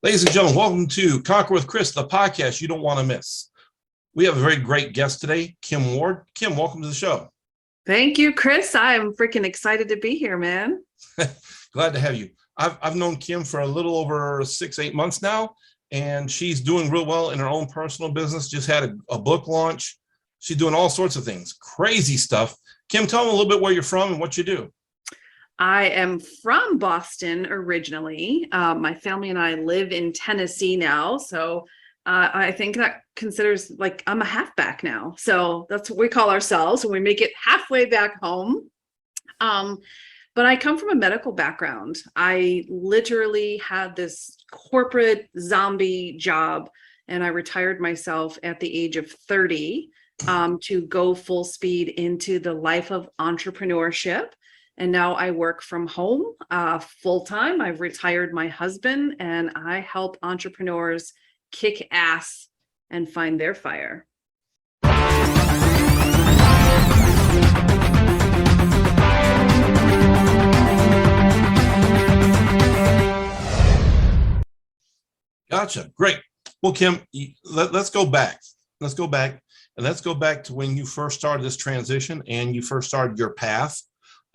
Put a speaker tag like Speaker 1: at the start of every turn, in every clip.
Speaker 1: Ladies and gentlemen, welcome to Conquer with Chris, the podcast you don't want to miss. We have a very great guest today, Kim Ward. Kim, welcome to the show.
Speaker 2: Thank you, Chris. I'm freaking excited to be here, man.
Speaker 1: Glad to have you. I've known Kim for a little over 6-8 months now, and she's doing real well in her own personal business. Just had a book launch. She's doing all sorts of things, crazy stuff. Kim, tell me a little bit where you're from and what you do.
Speaker 2: I am from Boston originally. My family and I live in Tennessee now. So I think that considers like I'm a halfback now. So that's what we call ourselves when we make it halfway back home. But I come from a medical background. I literally had this corporate zombie job, and I retired myself at the age of 30 to go full speed into the life of entrepreneurship. And now I work from home full time. I've retired my husband, and I help entrepreneurs kick ass and find their fire.
Speaker 1: Gotcha. Great. Well, Kim, let's go back. Let's go back to when you first started this transition and you first started your path.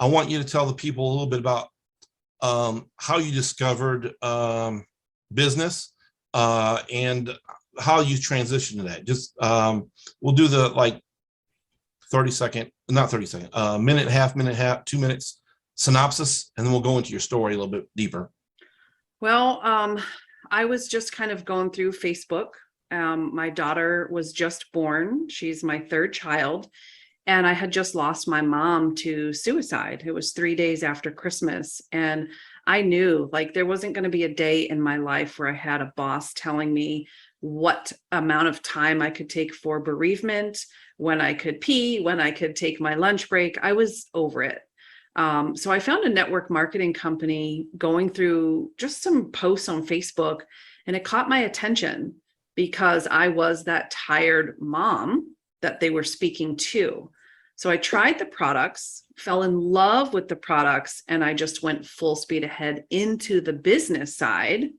Speaker 1: I want you to tell the people a little bit about how you discovered business and how you transitioned to that. Just we'll do the minute and a half, 2 minutes synopsis, and then we'll go into your story a little bit deeper.
Speaker 2: Well, I was just kind of going through Facebook. My daughter was just born. She's my third child. And I had just lost my mom to suicide. It was 3 days after Christmas. And I knew there wasn't going to be a day in my life where I had a boss telling me what amount of time I could take for bereavement, when I could pee, when I could take my lunch break. I was over it. So I found a network marketing company going through just some posts on Facebook, and it caught my attention because I was that tired mom that they were speaking to. So I tried the products, fell in love with the products, and I just went full speed ahead into the business side,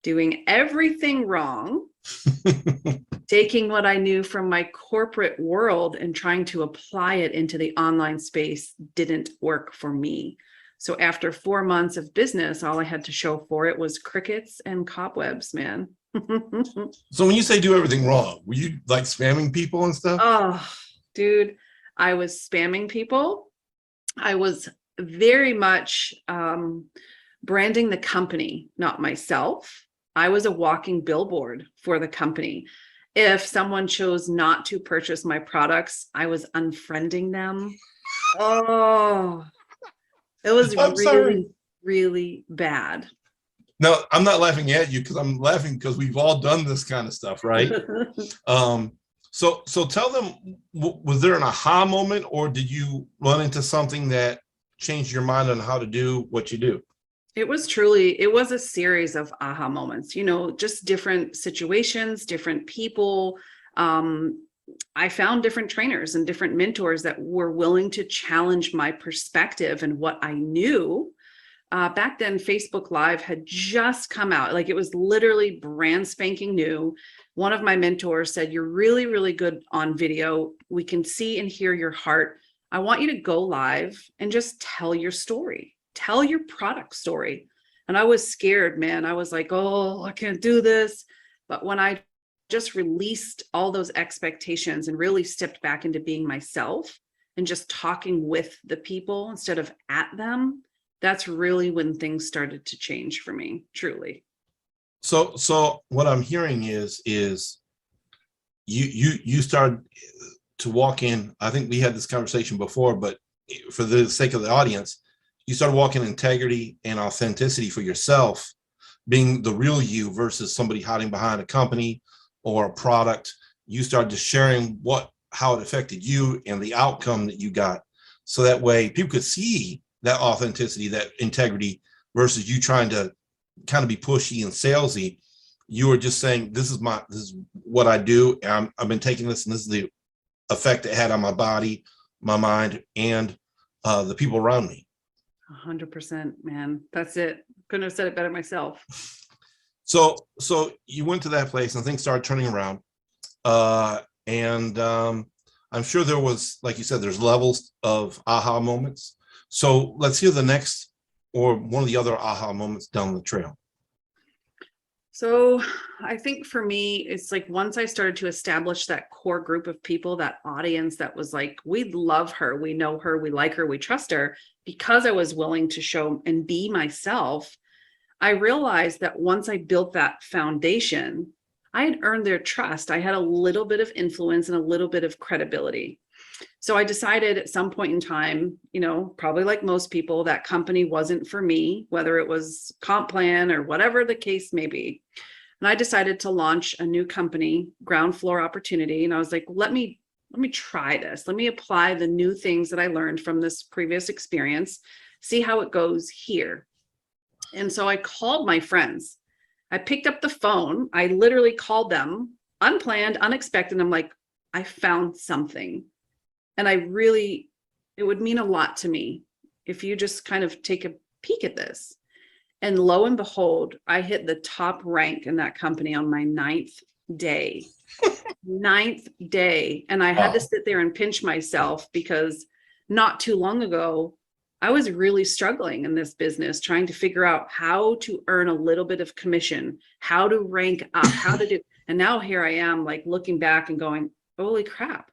Speaker 2: doing everything wrong, taking what I knew from my corporate world and trying to apply it into the online space didn't work for me. So after 4 months of business, all I had to show for it was crickets and cobwebs, man.
Speaker 1: So when you say do everything wrong, were you spamming people and stuff?
Speaker 2: Oh, dude, I was spamming people. I was very much branding the company, not myself. I was a walking billboard for the company. If someone chose not to purchase my products, I was unfriending them. Oh, it was really bad.
Speaker 1: No, I'm not laughing at you because I'm laughing because we've all done this kind of stuff, right? So tell them, was there an aha moment, or did you run into something that changed your mind on how to do what you do?
Speaker 2: It was a series of aha moments, just different situations, different people. I found different trainers and different mentors that were willing to challenge my perspective and what I knew. Back then, Facebook Live had just come out. It was literally brand spanking new. One of my mentors said, "You're really, really good on video. We can see and hear your heart. I want you to go live and just tell your story. Tell your product story." And I was scared, man. I was like, "Oh, I can't do this." But when I just released all those expectations and really stepped back into being myself and just talking with the people instead of at them, that's really when things started to change for me, truly.
Speaker 1: So what I'm hearing is you started to walk in. I think we had this conversation before, but for the sake of the audience, you started walking integrity and authenticity for yourself, being the real you versus somebody hiding behind a company or a product. You started just sharing how it affected you and the outcome that you got. So that way people could see that authenticity, that integrity, versus you trying to kind of be pushy and salesy. You were just saying, this is what I do. I've been taking this, and this is the effect it had on my body, my mind, and the people around me.
Speaker 2: 100%, man. That's it. Couldn't have said it better myself.
Speaker 1: So you went to that place and things started turning around. And I'm sure there was, like you said, there's levels of aha moments. So let's hear the next or one of the other aha moments down the trail.
Speaker 2: So I think for me, it's like once I started to establish that core group of people, that audience that was like, we love her, we know her, we like her, we trust her, because I was willing to show and be myself, I realized that once I built that foundation, I had earned their trust. I had a little bit of influence and a little bit of credibility. So I decided at some point in time, probably like most people, that company wasn't for me, whether it was comp plan or whatever the case may be. And I decided to launch a new company, Ground Floor Opportunity. And I was like, let me try this. Let me apply the new things that I learned from this previous experience, see how it goes here. And so I called my friends. I picked up the phone. I literally called them, unplanned, unexpected. I'm like, I found something. And it would mean a lot to me if you just kind of take a peek at this. And lo and behold, I hit the top rank in that company on my ninth day. Ninth day. And I had to
Speaker 1: Wow.
Speaker 2: sit there and pinch myself because not too long ago, I was really struggling in this business, trying to figure out how to earn a little bit of commission, how to rank up, how to do. And now here I am, like looking back and going, holy crap.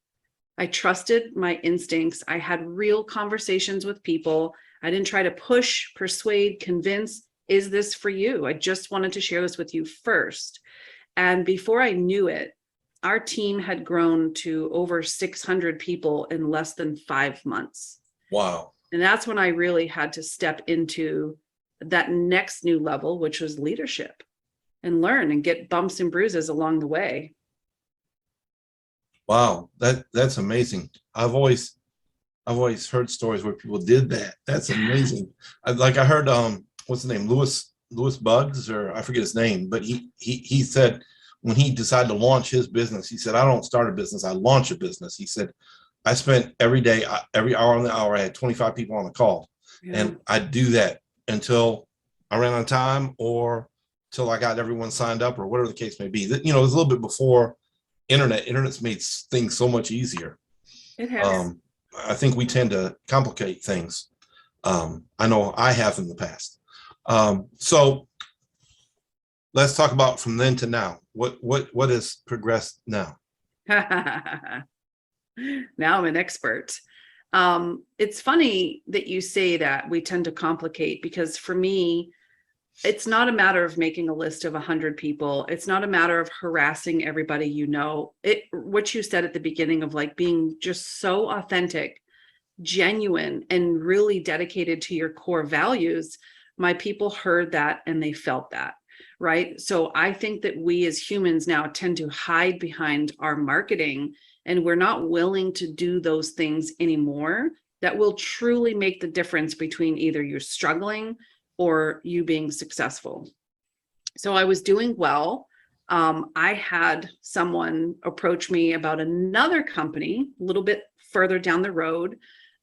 Speaker 2: I trusted my instincts. I had real conversations with people. I didn't try to push, persuade, convince. Is this for you? I just wanted to share this with you first. And before I knew it, our team had grown to over 600 people in less than 5 months.
Speaker 1: Wow.
Speaker 2: And that's when I really had to step into that next new level, which was leadership, and learn and get bumps and bruises along the way.
Speaker 1: Wow. That's amazing. I've always heard stories where people did that. That's amazing. I heard what's the name? Lewis Bugs, or I forget his name, but he said when he decided to launch his business, he said, I don't start a business, I launch a business. He said, I spent every day, every hour on the hour, I had 25 people on the call.
Speaker 2: Yeah.
Speaker 1: And I do that until I ran out of time or till I got everyone signed up or whatever the case may be. That, it was a little bit before internet. Internet's made things so much easier.
Speaker 2: It has.
Speaker 1: Um, I think we tend to complicate things. I know I have in the past. So let's talk about from then to now. What has progressed now?
Speaker 2: Now I'm an expert. It's funny that you say that we tend to complicate, because for me, it's not a matter of making a list of 100 people. It's not a matter of harassing everybody. What you said at the beginning of like being just so authentic, genuine, and really dedicated to your core values. My people heard that and they felt that, right? So I think that we as humans now tend to hide behind our marketing, and we're not willing to do those things anymore that will truly make the difference between either you're struggling or you being successful. So I was doing well. I had someone approach me about another company a little bit further down the road.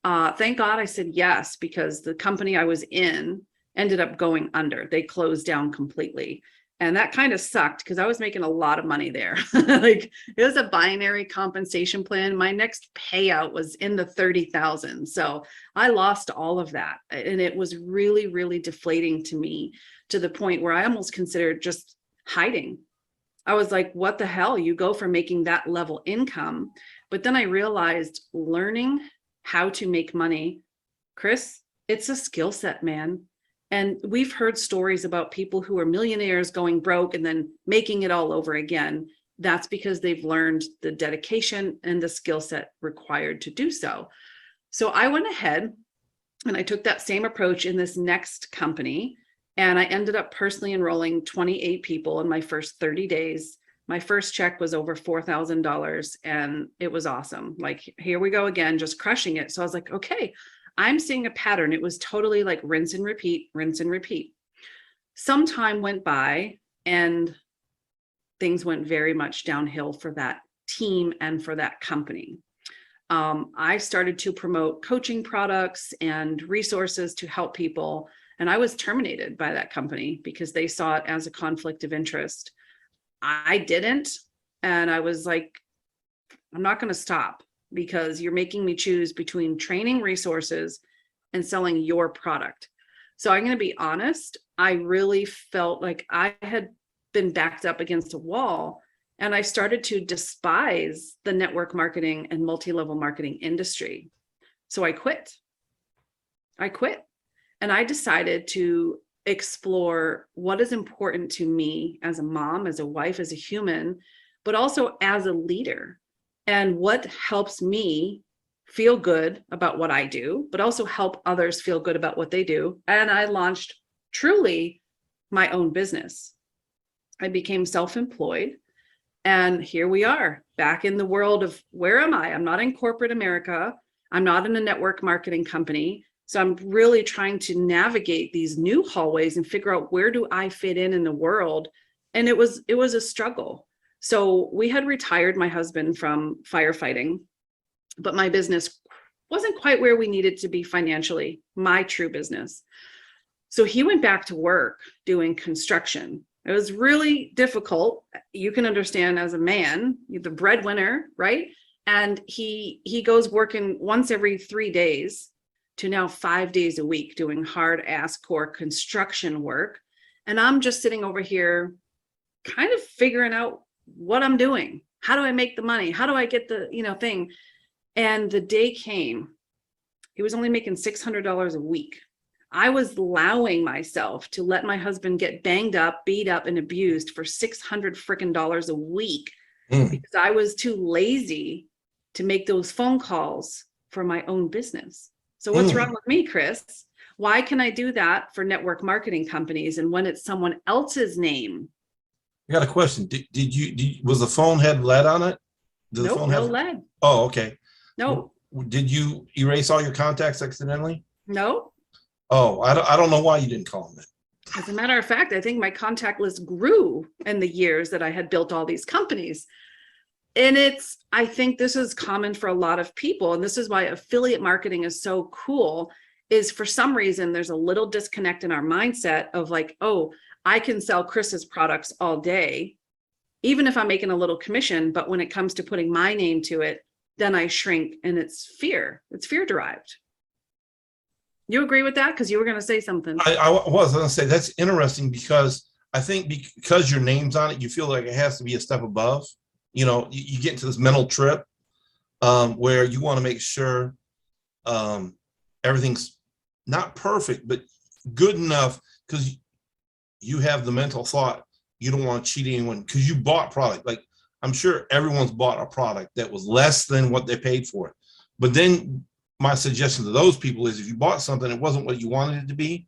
Speaker 2: Thank God I said yes, because the company I was in ended up going under. They closed down completely. And that kind of sucked because I was making a lot of money there. Like, it was a binary compensation plan. My next payout was in the 30,000. So I lost all of that. And it was really, really deflating to me, to the point where I almost considered just hiding. I was like, what the hell? You go from making that level income. But then I realized learning how to make money, Chris, it's a skill set, man. And we've heard stories about people who are millionaires going broke and then making it all over again. That's because they've learned the dedication and the skill set required to do so. So I went ahead and I took that same approach in this next company. And I ended up personally enrolling 28 people in my first 30 days. My first check was over $4,000 and it was awesome. Like, here we go again, just crushing it. So I was like, okay, I'm seeing a pattern. It was totally like rinse and repeat, rinse and repeat. Some time went by and things went very much downhill for that team and for that company. I started to promote coaching products and resources to help people. And I was terminated by that company because they saw it as a conflict of interest. I didn't. And I was like, I'm not going to stop because you're making me choose between training resources and selling your product. So I'm going to be honest. I really felt like I had been backed up against a wall, and I started to despise the network marketing and multi-level marketing industry. So I quit. And I decided to explore what is important to me as a mom, as a wife, as a human, but also as a leader, and what helps me feel good about what I do, but also help others feel good about what they do. And I launched truly my own business. I became self-employed, and here we are back in the world of where am I? I'm not in corporate America. I'm not in a network marketing company. So I'm really trying to navigate these new hallways and figure out where do I fit in the world. And it was a struggle. So we had retired my husband from firefighting, but my business wasn't quite where we needed to be financially, my true business. So he went back to work doing construction. It was really difficult. You can understand as a man, the breadwinner, right? And he goes working once every 3 days to now 5 days a week doing hard ass core construction work. And I'm just sitting over here kind of figuring out what I'm doing. How do I make the money? How do I get the, thing? And the day came, he was only making $600 a week. I was allowing myself to let my husband get banged up, beat up, and abused for $600 freaking dollars a week because I was too lazy to make those phone calls for my own business. So what's wrong with me, Chris? Why can I do that for network marketing companies? And when it's someone else's name?
Speaker 1: I got a question. Was the phone had lead on it? Did
Speaker 2: Nope, no lead.
Speaker 1: Oh, okay.
Speaker 2: No.
Speaker 1: Did you erase all your contacts accidentally?
Speaker 2: No.
Speaker 1: Oh, I don't know why you didn't call them.
Speaker 2: As a matter of fact, I think my contact list grew in the years that I had built all these companies. And I think this is common for a lot of people. And this is why affiliate marketing is so cool, is for some reason, there's a little disconnect in our mindset of like, oh, I can sell Chris's products all day, even if I'm making a little commission. But when it comes to putting my name to it, then I shrink, and it's fear. It's fear derived. You agree with that? Because you were going to say something.
Speaker 1: I was going to say that's interesting because I think because your name's on it, you feel like it has to be a step above. You get into this mental trip where you want to make sure everything's not perfect, but good enough because you have the mental thought. You don't want to cheat anyone because you bought product. Like I'm sure everyone's bought a product that was less than what they paid for it. But then my suggestion to those people is if you bought something, it wasn't what you wanted it to be,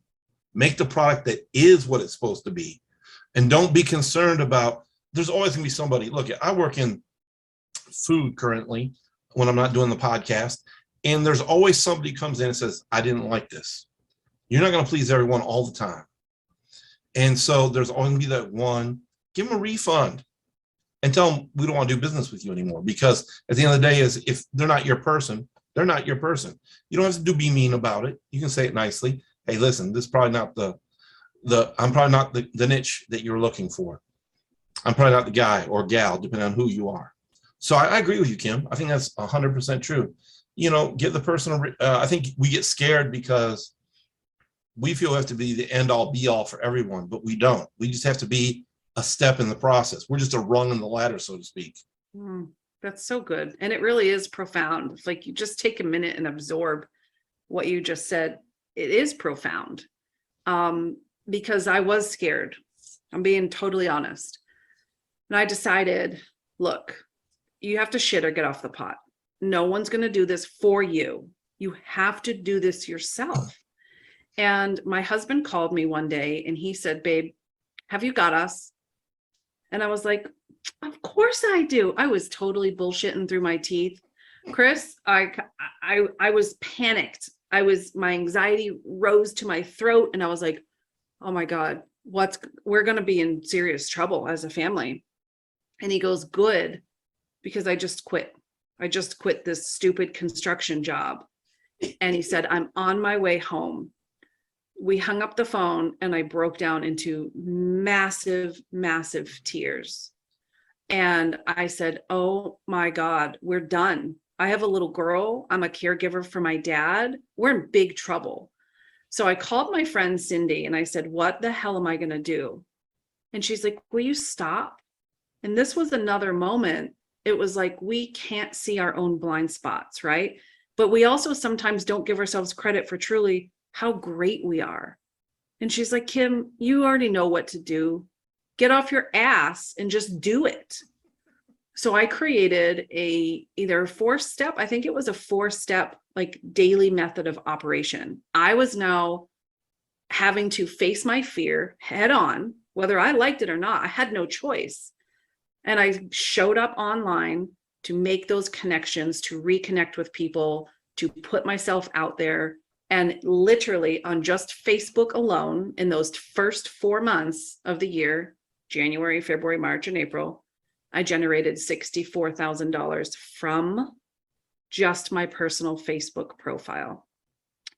Speaker 1: make the product that is what it's supposed to be. And don't be concerned about, there's always gonna be somebody. Look, I work in food currently when I'm not doing the podcast. And there's always somebody who comes in and says, I didn't like this. You're not gonna please everyone all the time. And so there's always gonna be that one, give them a refund and tell them we don't want to do business with you anymore. Because at the end of the day is if they're not your person, they're not your person. You don't have to be mean about it. You can say it nicely. Hey, listen, this is probably not I'm probably not the niche that you're looking for. I'm probably not the guy or gal, depending on who you are. So I agree with you, Kim. I think that's 100% true. Give the person, I think we get scared because we feel we have to be the end all be all for everyone, but we don't. We just have to be a step in the process. We're just a rung in the ladder, so to speak.
Speaker 2: That's so good. And it really is profound. It's like you just take a minute and absorb what you just said. It is profound. Because I was scared. I'm being totally honest. And I decided, look, you have to shit or get off the pot. No one's going to do this for you. You have to do this yourself. And my husband called me one day and he said, babe, have you got us? And I was like, of course I do. I was totally bullshitting through my teeth. Chris, I was panicked. My anxiety rose to my throat and I was like, oh my God, we're going to be in serious trouble as a family. And he goes, good, because I just quit. I just quit this stupid construction job. And he said, I'm on my way home. we hung up the phone and I broke down into massive, massive tears. And I said, oh my God, we're done. I have a little girl. I'm a caregiver for my dad. We're in big trouble. So I called my friend Cindy and I said, what the hell am I going to do? And she's like, will you stop? And this was another moment. It was like, we can't see our own blind spots, right? But we also sometimes don't give ourselves credit for truly how great we are. And she's like, Kim, you already know what to do. Get off your ass and just do it. So I created either 4-step, I think it was a 4-step like daily method of operation. I was now having to face my fear head on, whether I liked it or not. I had no choice. And I showed up online to make those connections, to reconnect with people, to put myself out there. And literally on just Facebook alone, in those first 4 months of the year, January, February, March, and April, I generated $64,000 from just my personal Facebook profile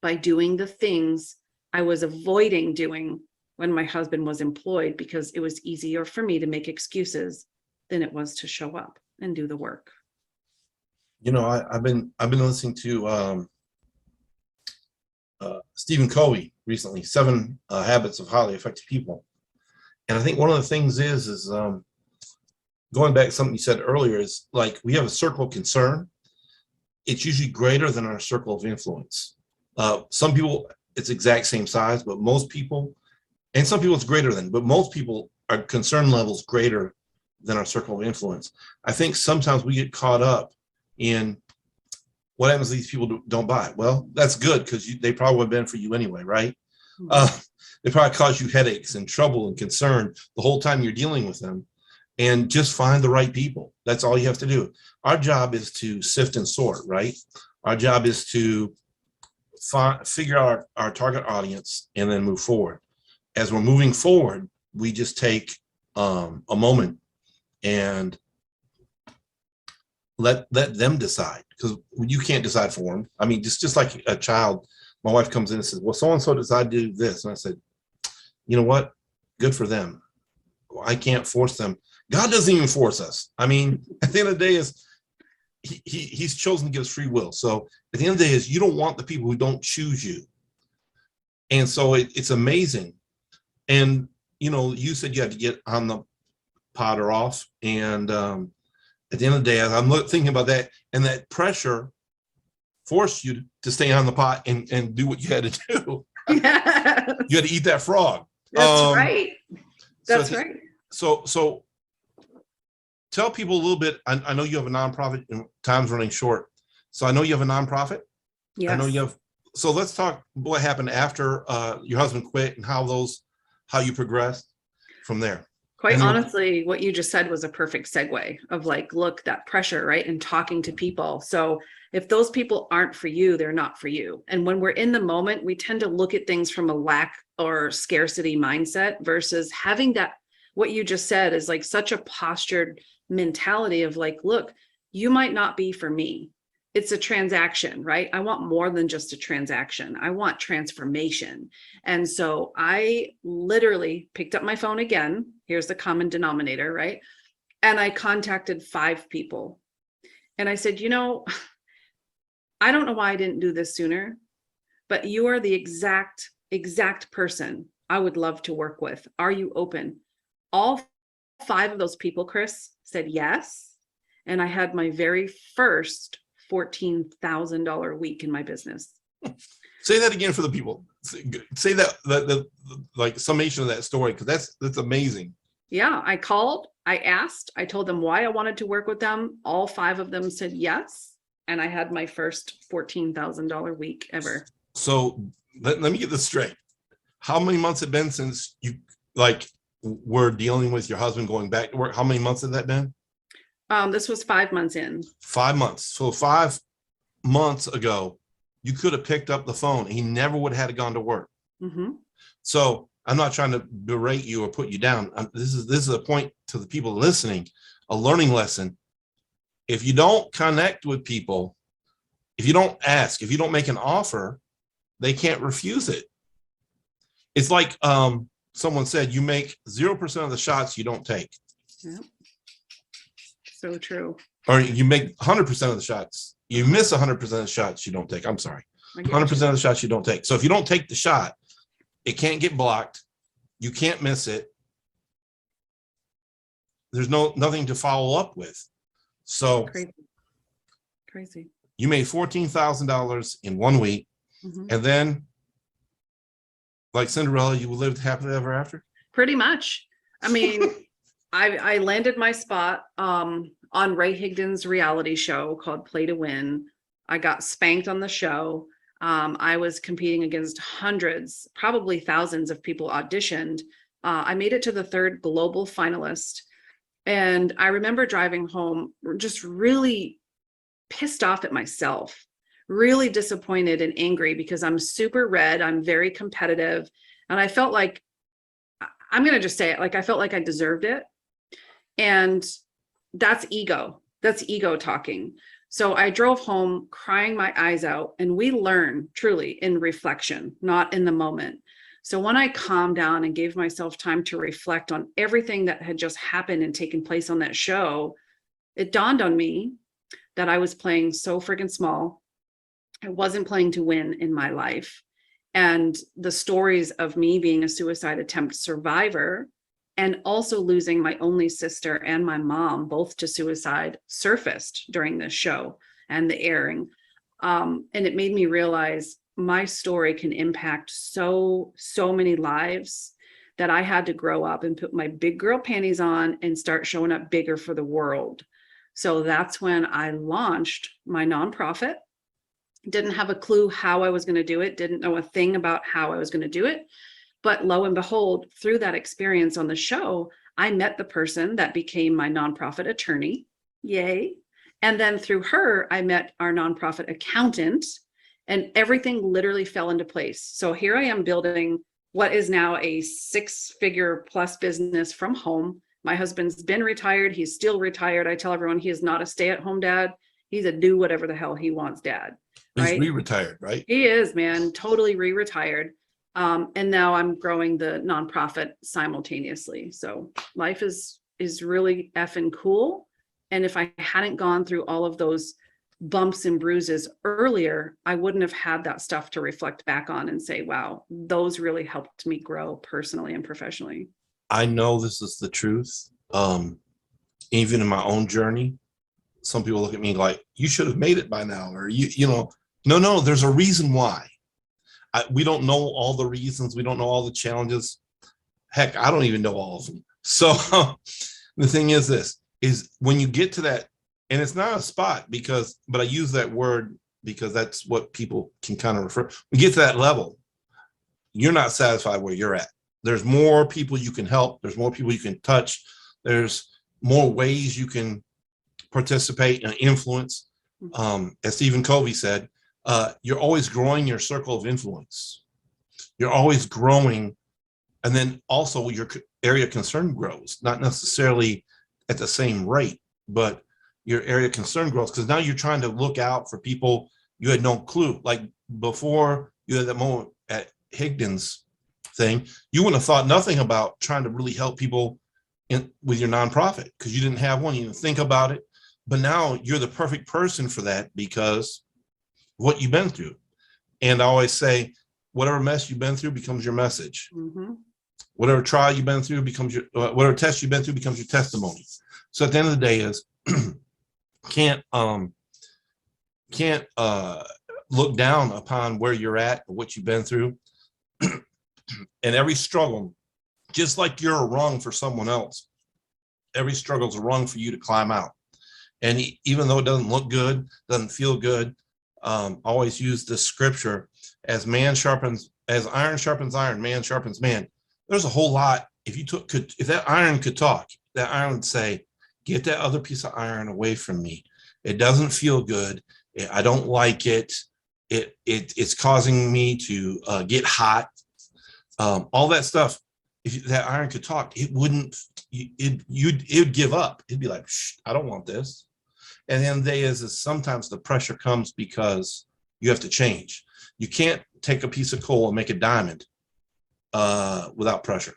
Speaker 2: by doing the things I was avoiding doing when my husband was employed, because it was easier for me to make excuses than it was to show up and do the work.
Speaker 1: You know, I've been listening to Stephen Covey recently, 7 Habits of Highly Effective People, and I think one of the things is going back to something you said earlier, is like we have a circle of concern. It's usually greater than our circle of influence. Some people, it's exact same size, but most people, and some people it's greater than, but most people are concern levels greater than our circle of influence. I think sometimes we get caught up in what happens if these people don't buy. Well, that's good, because they probably would have been for you anyway, right? They probably cause you headaches and trouble and concern the whole time you're dealing with them. And just find the right people. That's all you have to do. Our job is to sift and sort, right? Our job is to figure out our target audience and then move forward. As we're moving forward, we just take a moment and let them decide, because you can't decide for them. I mean, just like a child, my wife comes in and says, well, so-and-so decided to do this. And I said, you know what? Good for them. I can't force them. God doesn't even force us. I mean, at the end of the day is he's chosen to give us free will. So at the end of the day is you don't want the people who don't choose you. And so it's amazing. And, you know, you said you had to get on the pod or off. And at the end of the day, I'm thinking about that, and that pressure forced you to stay on the pot and do what you had to do.
Speaker 2: Yes.
Speaker 1: You had to eat that frog.
Speaker 2: That's right. That's
Speaker 1: so
Speaker 2: right.
Speaker 1: So tell people a little bit. I know you have a nonprofit, and time's running short. So I know you have a nonprofit.
Speaker 2: Yes.
Speaker 1: I know you have. So let's talk what happened after your husband quit and how you progressed from there.
Speaker 2: Quite honestly, what you just said was a perfect segue of like, look, that pressure, right? And talking to people. So if those people aren't for you, they're not for you. And when we're in the moment, we tend to look at things from a lack or scarcity mindset versus having that, what you just said is like such a postured mentality of like, look, you might not be for me. It's a transaction, right? I want more than just a transaction. I want transformation. And so I literally picked up my phone again. Here's the common denominator, right? And I contacted 5 people. And I said, you know, I don't know why I didn't do this sooner, but you are the exact person I would love to work with. Are you open? All 5 of those people, Chris, said yes. And I had my very first $14,000 week in my business.
Speaker 1: Say that again for the people. Say that the like summation of that story, because that's amazing.
Speaker 2: Yeah, I called, I asked, I told them why I wanted to work with them. All 5 of them said yes. And I had my first $14,000 week ever.
Speaker 1: So let me get this straight. How many months had been since you like were dealing with your husband going back to work? How many months had that been?
Speaker 2: This was 5 months in.
Speaker 1: 5 months. So 5 months ago, you could have picked up the phone. He never would have had gone to work.
Speaker 2: Mm-hmm.
Speaker 1: So I'm not trying to berate you or put you down. This is a point to the people listening, a learning lesson. If you don't connect with people, if you don't ask, if you don't make an offer, they can't refuse it. It's like someone said, you make 0% of the shots you don't take.
Speaker 2: Yeah. So true.
Speaker 1: Or you make 100% of the shots. You miss 100% of the shots you don't take. I'm sorry. 100% of the shots you don't take. So if you don't take the shot, it can't get blocked. You can't miss it. There's nothing to follow up with. So
Speaker 2: Crazy.
Speaker 1: You made $14,000 in 1 week.
Speaker 2: Mm-hmm.
Speaker 1: And then, like Cinderella, you lived happily ever after?
Speaker 2: Pretty much. I mean, I landed my spot on Ray Higdon's reality show called Play to Win. I got spanked on the show. I was competing against hundreds, probably thousands of people auditioned. I made it to the 3rd global finalist. And I remember driving home just really pissed off at myself, really disappointed and angry because I'm super red. I'm very competitive. And I felt like, I'm going to just say it, like I felt like I deserved it. And that's ego. That's ego talking. So I drove home crying my eyes out, and we learn truly in reflection, not in the moment. So when I calmed down and gave myself time to reflect on everything that had just happened and taken place on that show, it dawned on me that I was playing so friggin' small. I wasn't playing to win in my life. And the stories of me being a suicide attempt survivor and also losing my only sister and my mom both to suicide surfaced during this show and the airing. And it made me realize my story can impact so many lives that I had to grow up and put my big girl panties on and start showing up bigger for the world. So that's when I launched my nonprofit. Didn't have a clue how I was going to do it, didn't know a thing about how I was going to do it. But lo and behold, through that experience on the show, I met the person that became my nonprofit attorney. Yay. And then through her, I met our nonprofit accountant, and everything literally fell into place. So here I am building what is now a 6-figure plus business from home. My husband's been retired. He's still retired. I tell everyone he is not a stay-at-home dad. He's a do whatever the hell he wants dad. Right?
Speaker 1: He's re-retired, right?
Speaker 2: He is, man, totally re-retired. And now I'm growing the nonprofit simultaneously. So life is really effing cool. And if I hadn't gone through all of those bumps and bruises earlier, I wouldn't have had that stuff to reflect back on and say, wow, those really helped me grow personally and professionally.
Speaker 1: I know this is the truth. Even in my own journey, some people look at me like, you should have made it by now, or no, there's a reason why. We don't know all the reasons. We don't know all the challenges. Heck, I don't even know all of them. So the thing is this, is when you get to that, and it's not a spot but I use that word because that's what people can kind of refer. When you get to that level, you're not satisfied where you're at. There's more people you can help. There's more people you can touch. There's more ways you can participate and influence. As Stephen Covey said, you're always growing your circle of influence. You're always growing. And then also your area of concern grows, not necessarily at the same rate, but your area of concern grows because now you're trying to look out for people you had no clue. Like before you had that moment at Higdon's thing, you wouldn't have thought nothing about trying to really help people with your nonprofit because you didn't have one. You didn't think about it. But now you're the perfect person for that because what you've been through. And I always say, whatever mess you've been through becomes your message. Mm-hmm. Whatever trial you've been through becomes whatever test you've been through becomes your testimony. So at the end of the day is can't look down upon where you're at or what you've been through. And every struggle, just like you're a rung for someone else, every struggle is a rung for you to climb out. And even though it doesn't look good, doesn't feel good, always use the scripture as iron sharpens iron, man sharpens man. There's a whole lot. If that iron could talk, that iron would say, get that other piece of iron away from me. It doesn't feel good. I don't like it. It's causing me to get hot. All that stuff. If that iron could talk, it wouldn't. It'd give up. It'd be like, I don't want this. And then the day is sometimes the pressure comes because you have to change. You can't take a piece of coal and make a diamond without pressure.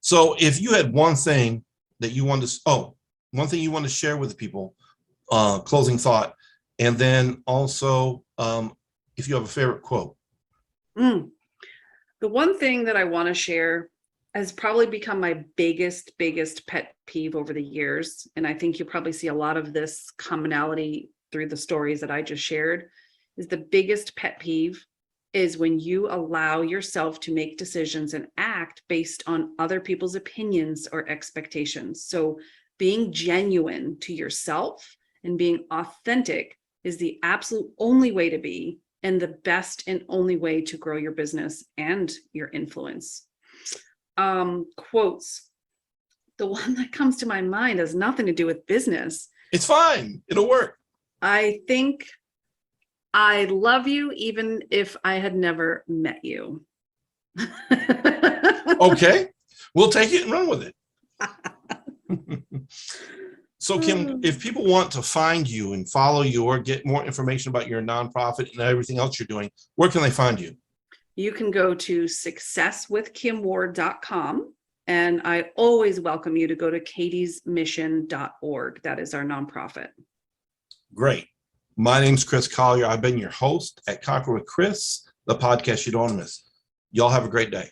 Speaker 1: So if you had one thing that you wanted to, one thing you want to share with the people, closing thought, and then also if you have a favorite quote.
Speaker 2: The one thing that I want to share has probably become my biggest pet peeve over the years. And I think you probably see a lot of this commonality through the stories that I just shared, is the biggest pet peeve is when you allow yourself to make decisions and act based on other people's opinions or expectations. So being genuine to yourself and being authentic is the absolute only way to be, and the best and only way to grow your business and your influence. Quotes. The one that comes to my mind has nothing to do with business.
Speaker 1: It's fine. It'll work.
Speaker 2: I think I love you even if I had never met you.
Speaker 1: Okay. We'll take it and run with it. So Kim, if people want to find you and follow you or get more information about your nonprofit and everything else you're doing, where can they find you?
Speaker 2: You can go to successwithkimward.com. And I always welcome you to go to katiesmission.org. That is our nonprofit.
Speaker 1: Great. My name's Chris Collier. I've been your host at Conquer with Chris, the podcast you don't want to miss. Y'all have a great day.